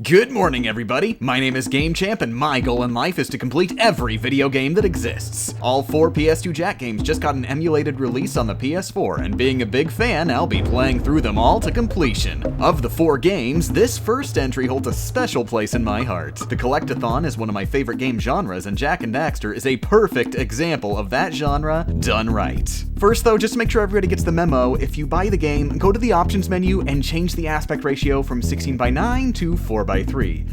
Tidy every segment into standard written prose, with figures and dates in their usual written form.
Good morning, everybody. My name is Game Champ, and my goal in life is to complete every video game that exists. All 4 PS2 Jak games just got an emulated release on the PS4, and being a big fan, I'll be playing through them all to completion. Of the 4 games, this first entry holds a special place in my heart. The Collectathon is one of my favorite game genres, and Jak and Daxter is a perfect example of that genre done right. First though, just to make sure everybody gets the memo, if you buy the game, go to the options menu and change the aspect ratio from 16:9 to 4:3.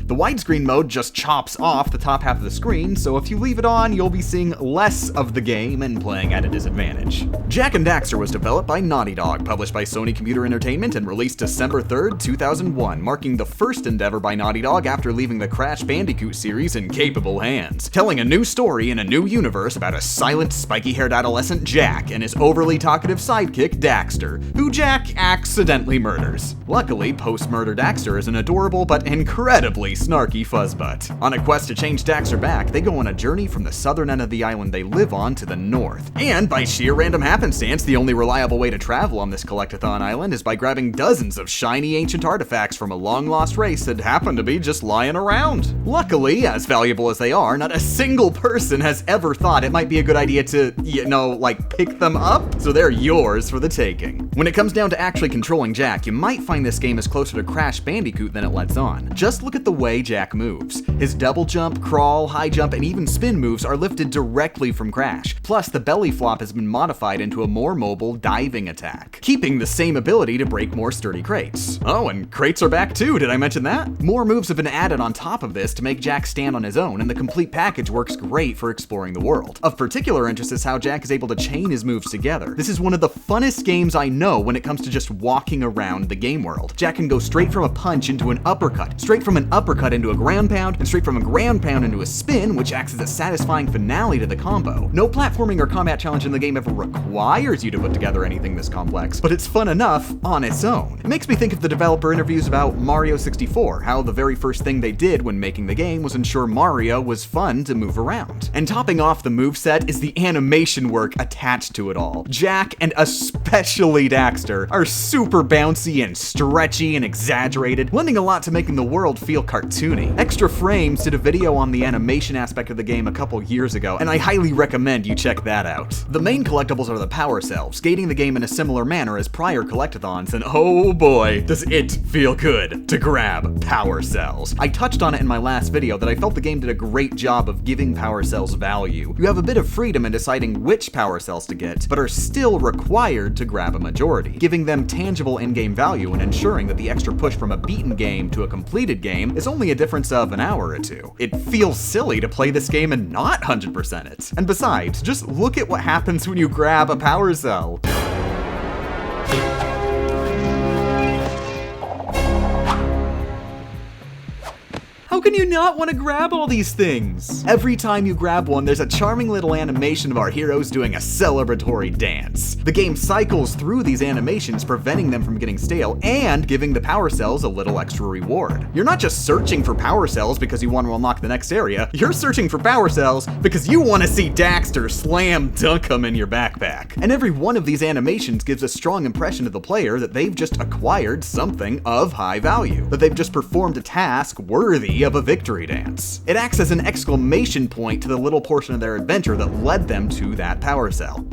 The widescreen mode just chops off the top half of the screen, so if you leave it on, you'll be seeing less of the game and playing at a disadvantage. Jak and Daxter was developed by Naughty Dog, published by Sony Computer Entertainment, and released December 3rd, 2001, marking the first endeavor by Naughty Dog after leaving the Crash Bandicoot series in capable hands, telling a new story in a new universe about a silent, spiky-haired adolescent Jak and his overly talkative sidekick Daxter, who Jak accidentally murders. Luckily, post-murder Daxter is an adorable but incredibly snarky fuzzbutt. On a quest to change Daxter back, they go on a journey from the southern end of the island they live on to the north. And by sheer random happenstance, the only reliable way to travel on this Collectathon island is by grabbing dozens of shiny ancient artifacts from a long-lost race that happen to be just lying around. Luckily, as valuable as they are, not a single person has ever thought it might be a good idea to, pick them up, so they're yours for the taking. When it comes down to actually controlling Jak, you might find this game is closer to Crash Bandicoot than it lets on. Just look at the way Jak moves. His double jump, crawl, high jump, and even spin moves are lifted directly from Crash. Plus, the belly flop has been modified into a more mobile diving attack, keeping the same ability to break more sturdy crates. Oh, and crates are back too, did I mention that? More moves have been added on top of this to make Jak stand on his own, and the complete package works great for exploring the world. Of particular interest is how Jak is able to chain his moves together. This is one of the funnest games I know when it comes to just walking around the game world. Jak can go straight from a punch into an uppercut, straight from an uppercut into a ground pound, and straight from a ground pound into a spin, which acts as a satisfying finale to the combo. No platforming or combat challenge in the game ever requires you to put together anything this complex, but it's fun enough on its own. It makes me think of the developer interviews about Mario 64, how the very first thing they did when making the game was ensure Mario was fun to move around. And topping off the moveset is the animation work attached to it all. Jak, and especially Daxter, are super bouncy and stretchy and exaggerated, lending a lot to making the world feel cartoony. Extra Frames did a video on the animation aspect of the game a couple years ago, and I highly recommend you check that out. The main collectibles are the power cells, gating the game in a similar manner as prior collectathons, and oh boy, does it feel good to grab power cells. I touched on it in my last video that I felt the game did a great job of giving power cells value. You have a bit of freedom in deciding which power cells to get, but are still required to grab a majority, giving them tangible in-game value and ensuring that the extra push from a beaten game to a completed game is only a difference of an hour or two. It feels silly to play this game and not 100% it. And besides, just look at what happens when you grab a power cell. How can you not want to grab all these things? Every time you grab one, there's a charming little animation of our heroes doing a celebratory dance. The game cycles through these animations, preventing them from getting stale and giving the power cells a little extra reward. You're not just searching for power cells because you want to unlock the next area, you're searching for power cells because you want to see Daxter slam dunk them in your backpack. And every one of these animations gives a strong impression to the player that they've just acquired something of high value, that they've just performed a task worthy of a victory dance. It acts as an exclamation point to the little portion of their adventure that led them to that power cell.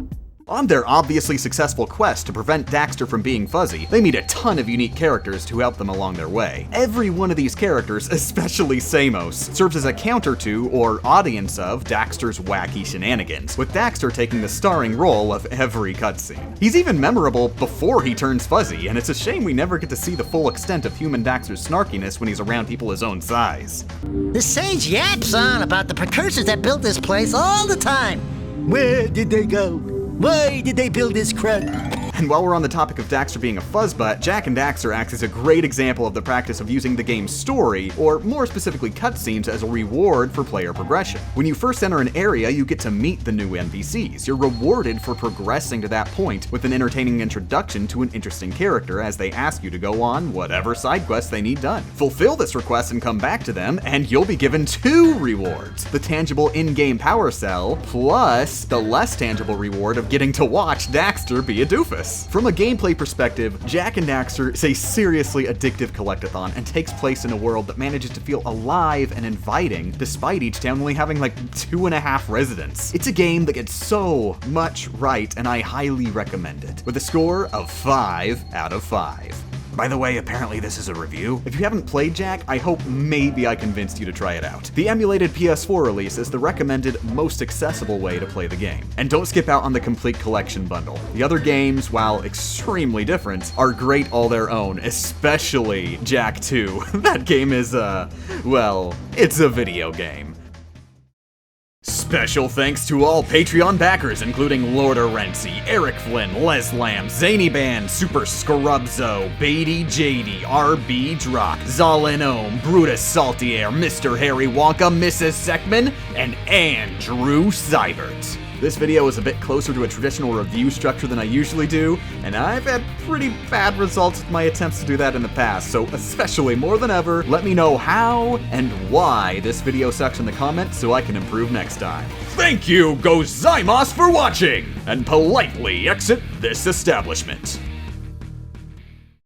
On their obviously successful quest to prevent Daxter from being fuzzy, they meet a ton of unique characters to help them along their way. Every one of these characters, especially Samos, serves as a counter to, or audience of, Daxter's wacky shenanigans, with Daxter taking the starring role of every cutscene. He's even memorable before he turns fuzzy, and it's a shame we never get to see the full extent of human Daxter's snarkiness when he's around people his own size. The sage yaps on about the precursors that built this place all the time. Where did they go? Why did they build this crud? And while we're on the topic of Daxter being a fuzzbutt, Jak and Daxter acts as a great example of the practice of using the game's story, or more specifically cutscenes, as a reward for player progression. When you first enter an area, you get to meet the new NPCs. You're rewarded for progressing to that point with an entertaining introduction to an interesting character as they ask you to go on whatever side quest they need done. Fulfill this request and come back to them, and you'll be given 2 rewards. The tangible in-game power cell, plus the less tangible reward of getting to watch Daxter be a doofus. this. From a gameplay perspective, Jak and Daxter is a seriously addictive collectathon and takes place in a world that manages to feel alive and inviting, despite each town only having like 2.5 residents. It's a game that gets so much right, and I highly recommend it, with a score of 5 out of 5. By the way, apparently this is a review. If you haven't played Jak, I hope maybe I convinced you to try it out. The emulated PS4 release is the recommended, most accessible way to play the game. And don't skip out on the complete collection bundle. The other games, while extremely different, are great all their own, especially Jak II. That game is, well, it's a video game. Special thanks to all Patreon backers, including Lord Renzi, Eric Flynn, Les Lamb, Zany Band, Super Scrubzo, Beatty JD, RB Drock, Zalin Ohm, Brutus Saltier, Mr. Harry Wonka, Mrs. Seckman, and Andrew Seibert. This video is a bit closer to a traditional review structure than I usually do, and I've had pretty bad results with my attempts to do that in the past, so especially more than ever, let me know how and why this video sucks in the comments so I can improve next time. Thank you, Gozaimasu, for watching, and politely exit this establishment.